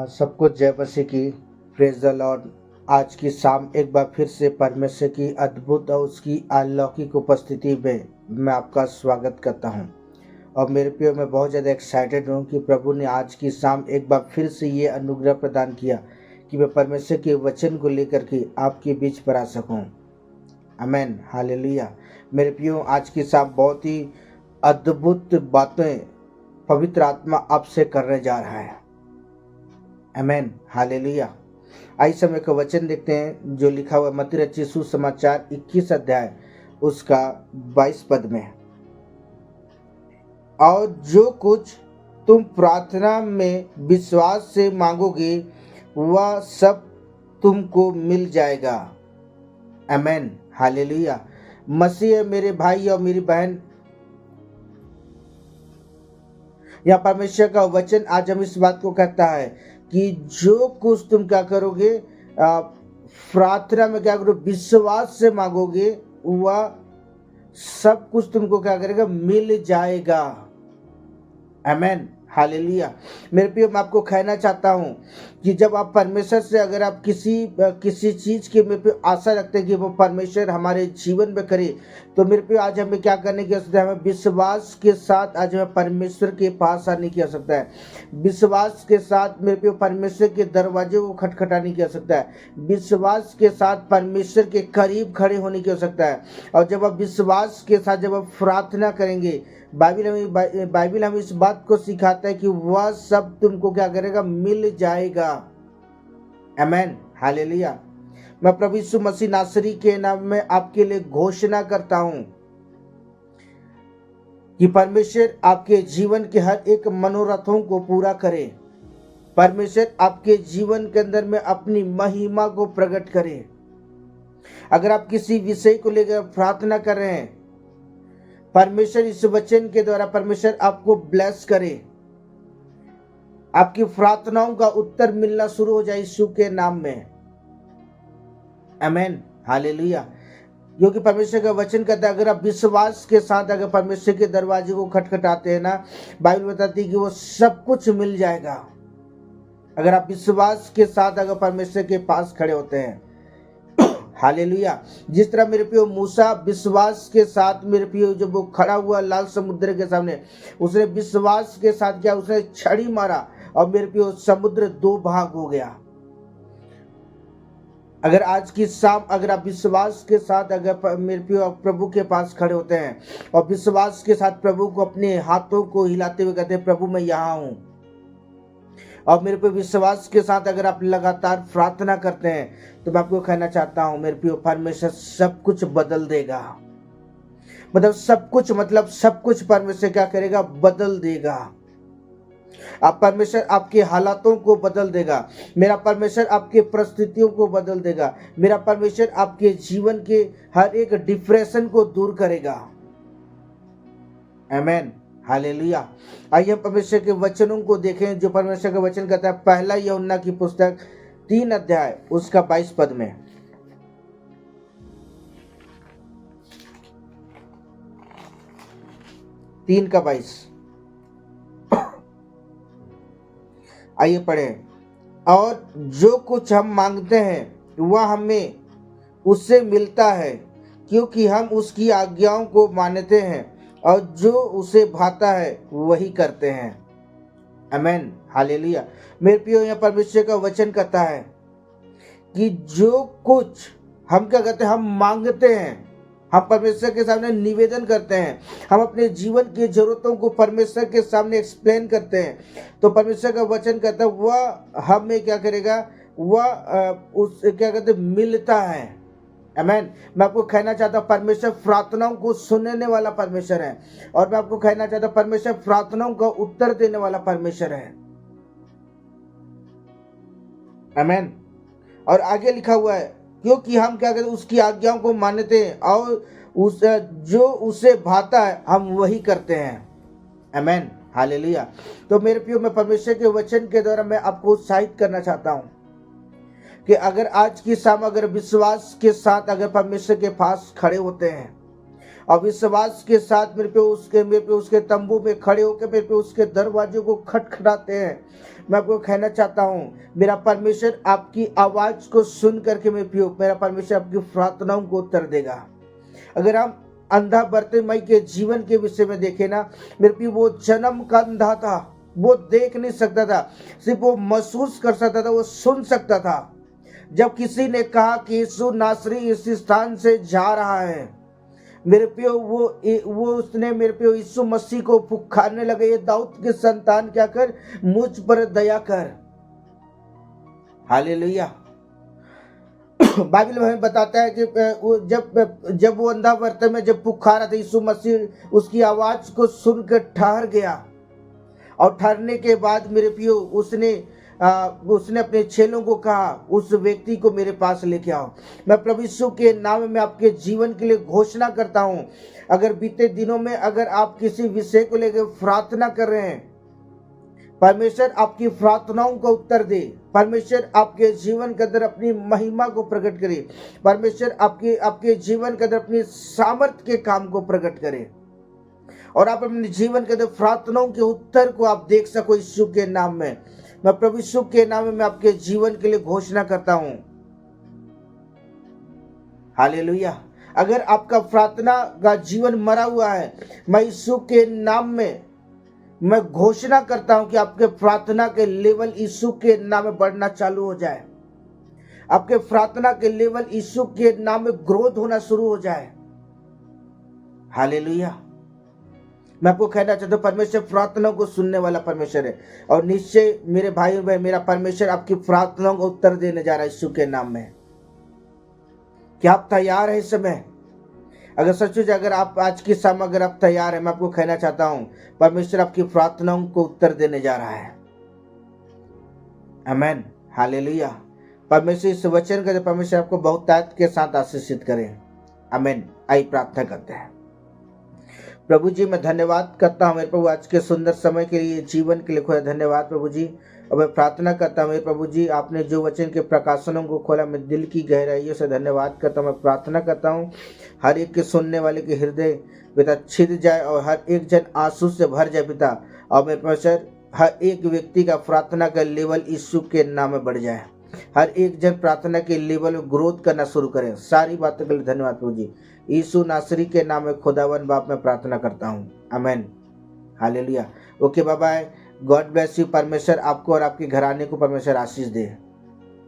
सबको जय मसीह की। Praise the Lord. आज की शाम एक बार फिर से परमेश्वर की अद्भुत और उसकी अलौकिक उपस्थिति में मैं आपका स्वागत करता हूं। और मेरे प्रियो, मैं बहुत ज़्यादा एक्साइटेड हूं कि प्रभु ने आज की शाम एक बार फिर से ये अनुग्रह प्रदान किया कि मैं परमेश्वर के वचन को लेकर के आपके बीच पर आ सकूँ। आमेन, हालेलुया। मेरे प्रियो, आज की शाम बहुत ही अद्भुत बातें पवित्र आत्मा आपसे करने जा रहा है। आमेन, हालेलुया। आइए समय का वचन देखते हैं जो लिखा हुआ मत्ती रचित सुसमाचार 21 अध्याय उसका 22 पद में। और जो कुछ तुम प्रार्थना में विश्वास से मांगोगे वह सब तुमको मिल जाएगा। आमेन, हालेलुया। मसीह मेरे भाई और मेरी बहन, यहाँ परमेश्वर का वचन आज हम इस बात को कहता है कि जो कुछ तुम क्या करोगे, प्रार्थना में क्या करोगे, विश्वास से मांगोगे वह सब कुछ तुमको क्या करेगा, मिल जाएगा। आमेन, हालेलुया। मेरे प्रिय, मैं आपको कहना चाहता हूँ कि जब आप परमेश्वर से अगर आप किसी चीज़ की मेरे पे आशा रखते हैं कि वो परमेश्वर हमारे जीवन में करे, तो मेरे प्रिय आज हमें क्या करने की आवश्यकता है, हमें विश्वास के साथ आज हमें परमेश्वर के पास आने की आवश्यकता है। विश्वास के साथ मेरे प्रिय परमेश्वर के दरवाजे को खटखटाने की आवश्यकता है। विश्वास के साथ परमेश्वर के करीब खड़े होने की आवश्यकता है। और जब आप विश्वास के साथ जब आप प्रार्थना करेंगे, बाइबिल हमें इस बात को सिखाता है कि वह सब तुमको क्या करेगा, मिल जाएगा। आमेन, हालेलुया। मैं प्रभु यीशु मसीह नासरी के नाम में आपके लिए घोषणा करता हूं कि परमेश्वर आपके जीवन के हर एक मनोरथों को पूरा करे। परमेश्वर आपके जीवन के अंदर में अपनी महिमा को प्रकट करे। अगर आप किसी विषय को लेकर प्रार्थना कर रहे हैं, परमेश्वर इस वचन के द्वारा परमेश्वर आपको ब्लेस करे। आपकी प्रार्थनाओं का उत्तर मिलना शुरू हो जाए यीशु के नाम में। आमेन, हालेलुया। क्योंकि परमेश्वर का वचन कहता है अगर आप विश्वास के साथ अगर परमेश्वर के दरवाजे को खटखटाते हैं ना, बाइबल बताती है कि वो सब कुछ मिल जाएगा। अगर आप विश्वास के साथ अगर परमेश्वर के पास खड़े होते हैं। हालेलुया। जिस तरह मेरे प्रियो मूसा विश्वास के साथ मेरे प्रियो जब वो खड़ा हुआ लाल समुद्र के सामने, उसने विश्वास के साथ क्या, उसने छड़ी मारा और मेरे प्रियो समुद्र दो भाग हो गया। अगर आज की शाम अगर आप विश्वास के साथ अगर मेरे प्रियो प्रभु के पास खड़े होते हैं और विश्वास के साथ प्रभु को अपने हाथों को हिलाते हुए कहते हैं प्रभु मैं यहाँ हूँ, और मेरे पे विश्वास के साथ अगर आप लगातार प्रार्थना करते हैं, तो मैं आपको कहना चाहता हूं मेरे प्रिय परमेश्वर सब कुछ बदल देगा। मतलब सब कुछ परमेश्वर क्या करेगा, बदल देगा। आप परमेश्वर आपके हालातों को बदल देगा। मेरा परमेश्वर आपके परिस्थितियों को बदल देगा। मेरा परमेश्वर आपके जीवन के हर एक डिप्रेशन को दूर करेगा। आमेन, हालेलुया। आइए हम परमेश्वर के वचनों को देखें जो परमेश्वर का वचन कहता है पहला यूहन्ना की पुस्तक 3 अध्याय उसका 22 पद में। तीन का 22। आइए पढ़े। और जो कुछ हम मांगते हैं वह हमें उससे मिलता है, क्योंकि हम उसकी आज्ञाओं को मानते हैं और जो उसे भाता है वही करते हैं। आमेन, हालेलुया। मेरे प्रियो, यहाँ परमेश्वर का वचन कहता है कि जो कुछ हम क्या करते हैं, हम मांगते हैं, हम परमेश्वर के सामने निवेदन करते हैं, हम अपने जीवन की जरूरतों को परमेश्वर के सामने एक्सप्लेन करते हैं, तो परमेश्वर का वचन कहता है वह हमें क्या करेगा, वह उस क्या कहते मिलता है। आमेन। मैं आपको कहना चाहता हूँ परमेश्वर प्रार्थनाओं को सुनने वाला परमेश्वर है, और मैं आपको कहना चाहता हूँ परमेश्वर प्रार्थनाओं का उत्तर देने वाला परमेश्वर है। आमेन। और आगे लिखा हुआ है क्योंकि हम क्या कहते हैं, उसकी आज्ञाओं को मानते हैं और जो उसे भाता है हम वही करते हैं। आमेन, हालेलुया। तो मेरे प्रियो, मैं परमेश्वर के वचन के द्वारा मैं आपको उत्साहित करना चाहता हूँ कि अगर आज की शाम अगर विश्वास के साथ अगर परमेश्वर के पास खड़े होते हैं और विश्वास के साथ मेरे पे उसके तंबू में खड़े होकर मेरे पे उसके दरवाजों को खटखटाते हैं। मैं आपको कहना चाहता हूँ, मेरा परमेश्वर आपकी आवाज को सुन करके मेरा परमेश्वर आपकी प्रार्थनाओं को उत्तर देगा। अगर हम अंधा बर्तिमाई के जीवन के विषय में देखें ना, मेरे पे वो जन्म का अंधा था, वो देख नहीं सकता था, सिर्फ वो महसूस कर सकता था, वो सुन सकता था। जब किसी ने कहा कि यीशु नासरी इस स्थान से जा रहा है, मेरे पे वो उसने मेरे पे यीशु मसीह को पुकारने लगे, ये दाऊद के संतान क्या कर, मुझ पर दया कर। हालेलुया। बाइबल हमें बताता है कि जब वो अंधा बर्तन में जब पुकारा था, यीशु मसीह उसकी आवाज को सुनकर ठहर गया। और ठहरने के बाद मेरे पियो उसने अपने चेलों को कहा, उस व्यक्ति को मेरे पास लेके आओ। मैं प्रभु यीशु के नाम में आपके जीवन के लिए घोषणा करता हूं, अगर बीते दिनों में अगर आप किसी विषय को लेकर प्रार्थना कर रहे हैं, परमेश्वर आपकी प्रार्थनाओं का उत्तर दे। परमेश्वर आपके जीवन के अंदर अपनी महिमा को प्रकट करे। परमेश्वर आपके जीवन के अंदर अपनी सामर्थ्य के काम को प्रकट करे और आप अपने जीवन के अंदर प्रार्थनाओं के उत्तर को आप देख सको यीशु के नाम में। मैं प्रभु यीशु के नाम में मैं आपके जीवन के लिए घोषणा करता हूं। हालेलुया। अगर आपका प्रार्थना का जीवन मरा हुआ है, मैं यीशु के नाम में मैं घोषणा करता हूं कि आपके प्रार्थना के लेवल यीशु के नाम में बढ़ना चालू हो जाए। आपके प्रार्थना के लेवल यीशु के नाम में ग्रोथ होना शुरू हो जाए। हालेलुया। मैं आपको कहना चाहता हूं, परमेश्वर प्रार्थनाओं को सुनने वाला परमेश्वर है और निश्चय मेरे भाई और बहन, मेरा परमेश्वर आपकी प्रार्थनाओं को उत्तर देने जा रहा है यीशु के नाम में। क्या आप तैयार है इस समय? अगर सचमुच अगर आप आज की शाम अगर आप तैयार है, मैं आपको कहना चाहता हूं, परमेश्वर आपकी प्रार्थनाओं को उत्तर देने जा रहा है। आमीन। हालेलुया। परमेश्वर इस वचन का परमेश्वर आपको बहुत ताकत के साथ आशीषित करे। आमीन। आइए प्रार्थना करते हैं। प्रभु जी, मैं धन्यवाद करता हूँ मेरे प्रभु आज के सुंदर समय के लिए, जीवन के लिए खुदा धन्यवाद प्रभु जी। और मैं प्रार्थना करता हूँ मेरे प्रभु जी, आपने जो वचन के प्रकाशनों को खोला, मैं दिल की गहराइयों से धन्यवाद करता हूँ। मैं प्रार्थना करता हूँ हर एक के सुनने वाले के हृदय पिता छिद जाए और हर एक जन आंसू से भर जाए पिता। और मेरे परमेश्वर हर एक व्यक्ति का प्रार्थना का लेवल यीशु के नाम में बढ़ जाए। हर एक जन प्रार्थना के लेवल में ग्रोथ करना शुरू करें। सारी बातों के लिए धन्यवाद प्रभु जी। यीशु नासरी के नाम में खुदावन बाप में प्रार्थना करता हूँ। Amen. Hallelujah. Okay, bye bye. God bless you. परमेश्वर आपको और आपके घराने को परमेश्वर आशीष दे।